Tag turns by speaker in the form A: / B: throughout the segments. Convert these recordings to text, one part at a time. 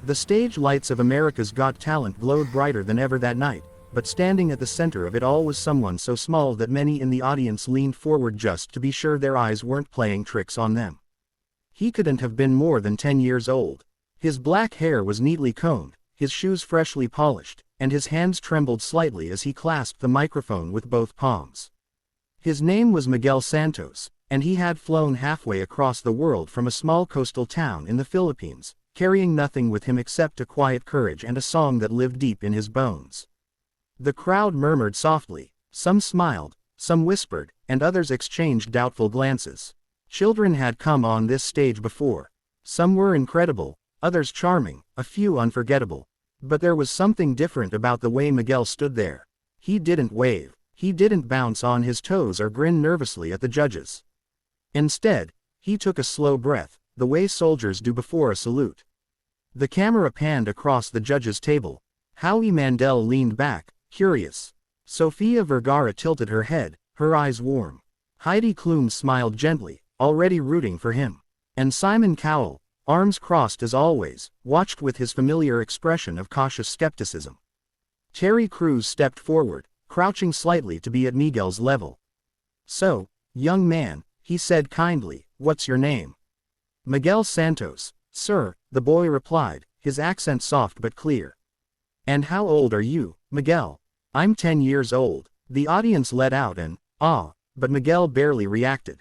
A: The stage lights of America's Got Talent glowed brighter than ever that night, but standing at the center of it all was someone so small that many in the audience leaned forward just to be sure their eyes weren't playing tricks on them. He couldn't have been more than 10 years old. His black hair was neatly combed, his shoes freshly polished, and his hands trembled slightly as he clasped the microphone with both palms. His name was Miguel Santos, and he had flown halfway across the world from a small coastal town in the Philippines, carrying nothing with him except a quiet courage and a song that lived deep in his bones. The crowd murmured softly, some smiled, some whispered, and others exchanged doubtful glances. Children had come on this stage before. Some were incredible, others charming, a few unforgettable. But there was something different about the way Miguel stood there. He didn't wave, he didn't bounce on his toes or grin nervously at the judges. Instead, he took a slow breath, the way soldiers do before a salute. The camera panned across the judges' table. Howie Mandel leaned back, curious. Sofia Vergara tilted her head, her eyes warm. Heidi Klum smiled gently, already rooting for him. And Simon Cowell, arms crossed as always, watched with his familiar expression of cautious skepticism. Terry Crews stepped forward, crouching slightly to be at Miguel's level. "So, young man," he said kindly, "what's your name?" "Miguel Santos, sir," the boy replied, his accent soft but clear. "And how old are you, Miguel?" "I'm 10 years old." The audience let out an "ah," but Miguel barely reacted.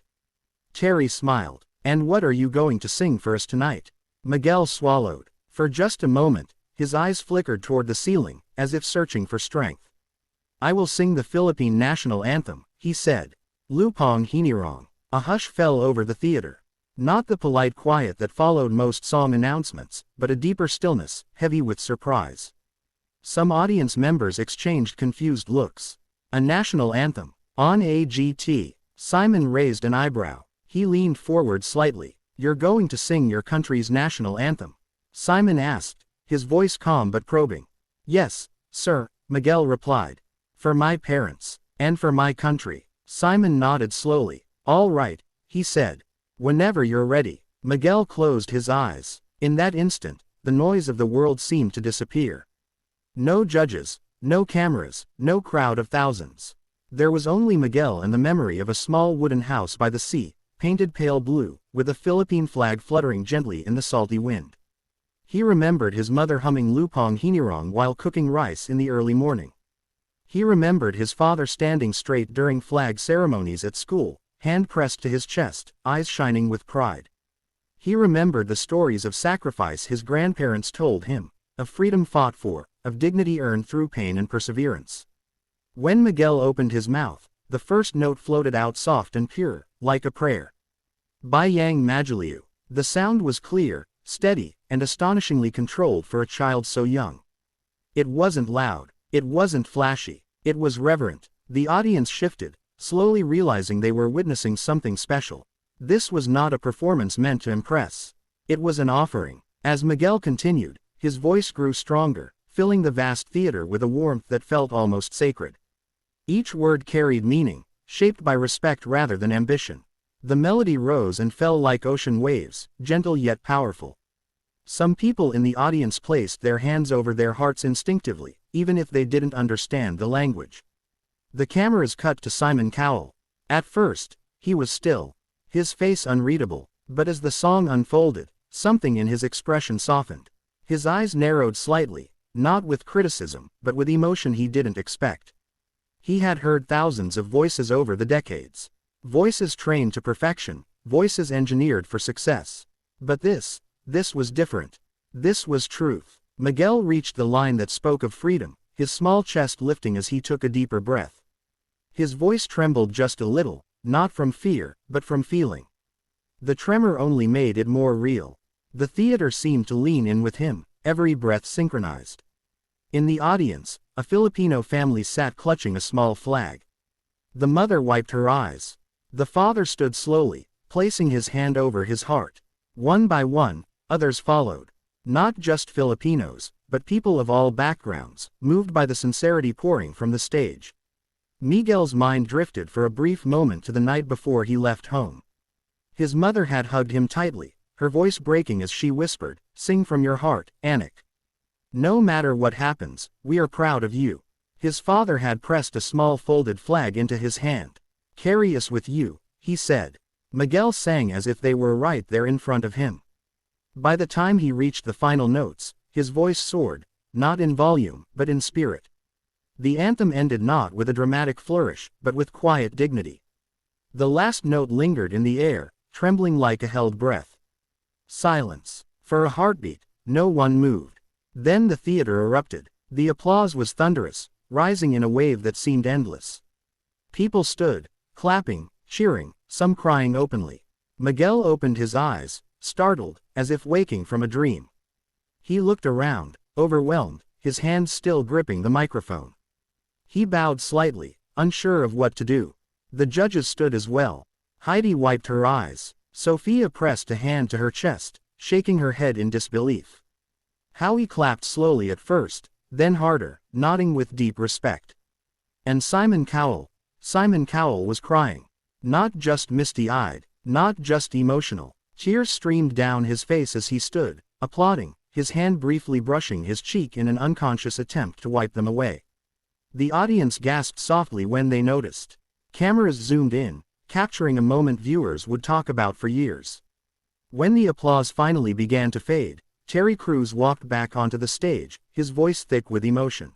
A: Terry smiled. "And what are you going to sing for us tonight?" Miguel swallowed. For just a moment, his eyes flickered toward the ceiling, as if searching for strength. "I will sing the Philippine national anthem," he said. "Lupang Hinirang." A hush fell over the theater. Not the polite quiet that followed most song announcements, but a deeper stillness, heavy with surprise. Some audience members exchanged confused looks. A national anthem. On AGT. Simon raised an eyebrow. He leaned forward slightly. "You're going to sing your country's national anthem?" Simon asked, his voice calm but probing. "Yes, sir," Miguel replied. "For my parents. And for my country." Simon nodded slowly. "All right," he said. "Whenever you're ready." Miguel closed his eyes. In that instant, the noise of the world seemed to disappear. No judges, no cameras, no crowd of thousands. There was only Miguel and the memory of a small wooden house by the sea, painted pale blue, with a Philippine flag fluttering gently in the salty wind. He remembered his mother humming Lupang Hinirang while cooking rice in the early morning. He remembered his father standing straight during flag ceremonies at school, hand pressed to his chest, eyes shining with pride. He remembered the stories of sacrifice his grandparents told him, of freedom fought for, of dignity earned through pain and perseverance. When Miguel opened his mouth, the first note floated out soft and pure, like a prayer. Bayang Magiliu. The sound was clear, steady, and astonishingly controlled for a child so young. It wasn't loud, it wasn't flashy, it was reverent. The audience shifted, slowly realizing they were witnessing something special. This was not a performance meant to impress. It was an offering. As Miguel continued, his voice grew stronger, filling the vast theater with a warmth that felt almost sacred. Each word carried meaning, shaped by respect rather than ambition. The melody rose and fell like ocean waves, gentle yet powerful. Some people in the audience placed their hands over their hearts instinctively, even if they didn't understand the language. The cameras cut to Simon Cowell. At first, he was still, his face unreadable, but as the song unfolded, something in his expression softened. His eyes narrowed slightly, not with criticism, but with emotion he didn't expect. He had heard thousands of voices over the decades. Voices trained to perfection, voices engineered for success. But this was different. This was truth. Miguel reached the line that spoke of freedom, his small chest lifting as he took a deeper breath. His voice trembled just a little, not from fear, but from feeling. The tremor only made it more real. The theater seemed to lean in with him, every breath synchronized. In the audience, a Filipino family sat clutching a small flag. The mother wiped her eyes. The father stood slowly, placing his hand over his heart. One by one, others followed. Not just Filipinos, but people of all backgrounds, moved by the sincerity pouring from the stage. Miguel's mind drifted for a brief moment to the night before he left home. His mother had hugged him tightly, her voice breaking as she whispered, "Sing from your heart, Anik. No matter what happens, we are proud of you." His father had pressed a small folded flag into his hand. "Carry us with you," he said. Miguel sang as if they were right there in front of him. By the time he reached the final notes, his voice soared, not in volume, but in spirit. The anthem ended not with a dramatic flourish, but with quiet dignity. The last note lingered in the air, trembling like a held breath. Silence. For a heartbeat, no one moved. Then the theater erupted. The applause was thunderous, rising in a wave that seemed endless. People stood, clapping, cheering, some crying openly. Miguel opened his eyes, startled, as if waking from a dream. He looked around, overwhelmed, his hands still gripping the microphone. He bowed slightly, unsure of what to do. The judges stood as well. Heidi wiped her eyes. Sophia pressed a hand to her chest, shaking her head in disbelief. Howie clapped slowly at first, then harder, nodding with deep respect. And Simon Cowell was crying. Not just misty-eyed, not just emotional. Tears streamed down his face as he stood, applauding, his hand briefly brushing his cheek in an unconscious attempt to wipe them away. The audience gasped softly when they noticed. Cameras zoomed in, capturing a moment viewers would talk about for years. When the applause finally began to fade, Terry Crews walked back onto the stage, his voice thick with emotion.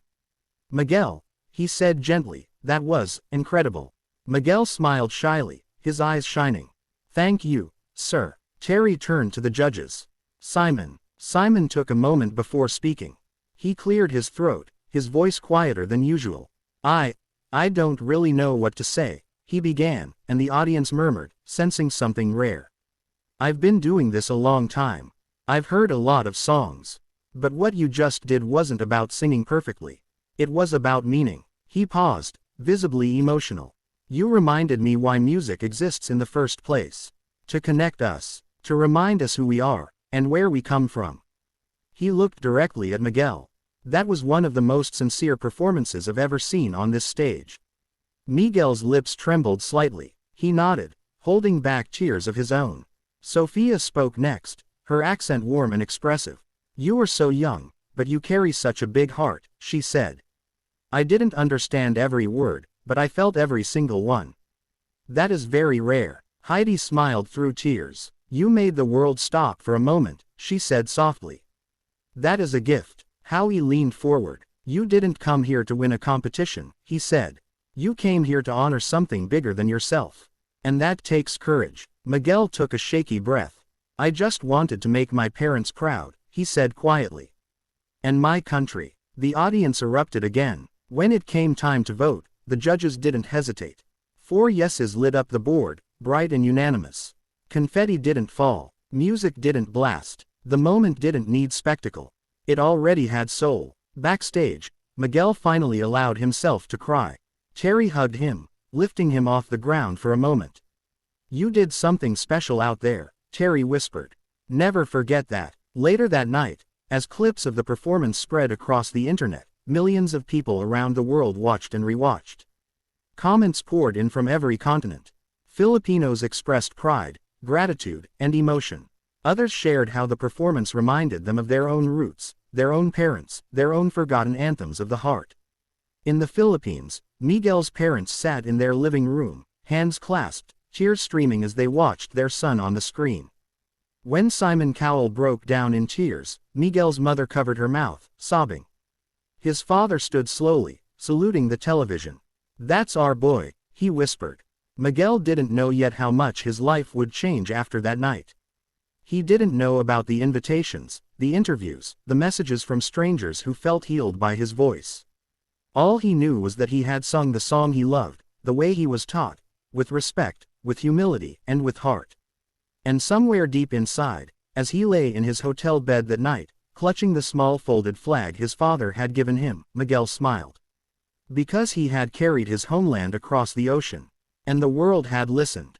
A: "Miguel," he said gently, "that was incredible." Miguel smiled shyly, his eyes shining. "Thank you, sir." Terry turned to the judges. Simon took a moment before speaking. He cleared his throat, his voice quieter than usual. I don't really know what to say," he began, and the audience murmured, sensing something rare. "I've been doing this a long time. I've heard a lot of songs. But what you just did wasn't about singing perfectly. It was about meaning." He paused, visibly emotional. "You reminded me why music exists in the first place. To connect us. To remind us who we are, and where we come from." He looked directly at Miguel. That was one of the most sincere performances I've ever seen on this stage. Miguel's lips trembled slightly. He nodded, holding back tears of his own. Sophia spoke next, her accent warm and expressive. "You are so young, but you carry such a big heart," she said. "I didn't understand every word, but I felt every single one. That is very rare." Heidi smiled through tears. "You made the world stop for a moment," she said softly. "That is a gift." Howie leaned forward. "You didn't come here to win a competition," he said. "You came here to honor something bigger than yourself. And that takes courage." Miguel took a shaky breath. "I just wanted to make my parents proud," he said quietly. "And my country." The audience erupted again. When it came time to vote, the judges didn't hesitate. 4 yeses lit up the board, bright and unanimous. Confetti didn't fall. Music didn't blast. The moment didn't need spectacle. It already had soul. Backstage, Miguel finally allowed himself to cry. Terry hugged him, lifting him off the ground for a moment. "You did something special out there," Terry whispered. "Never forget that." Later that night, as clips of the performance spread across the internet, millions of people around the world watched and rewatched. Comments poured in from every continent. Filipinos expressed pride, gratitude, and emotion. Others shared how the performance reminded them of their own roots, their own parents, their own forgotten anthems of the heart. In the Philippines, Miguel's parents sat in their living room, hands clasped, tears streaming as they watched their son on the screen. When Simon Cowell broke down in tears, Miguel's mother covered her mouth, sobbing. His father stood slowly, saluting the television. "That's our boy," he whispered. Miguel didn't know yet how much his life would change after that night. He didn't know about the invitations, the interviews, the messages from strangers who felt healed by his voice. All he knew was that he had sung the song he loved, the way he was taught, with respect, with humility, and with heart. And somewhere deep inside, as he lay in his hotel bed that night, clutching the small folded flag his father had given him, Miguel smiled. Because he had carried his homeland across the ocean. And the world had listened.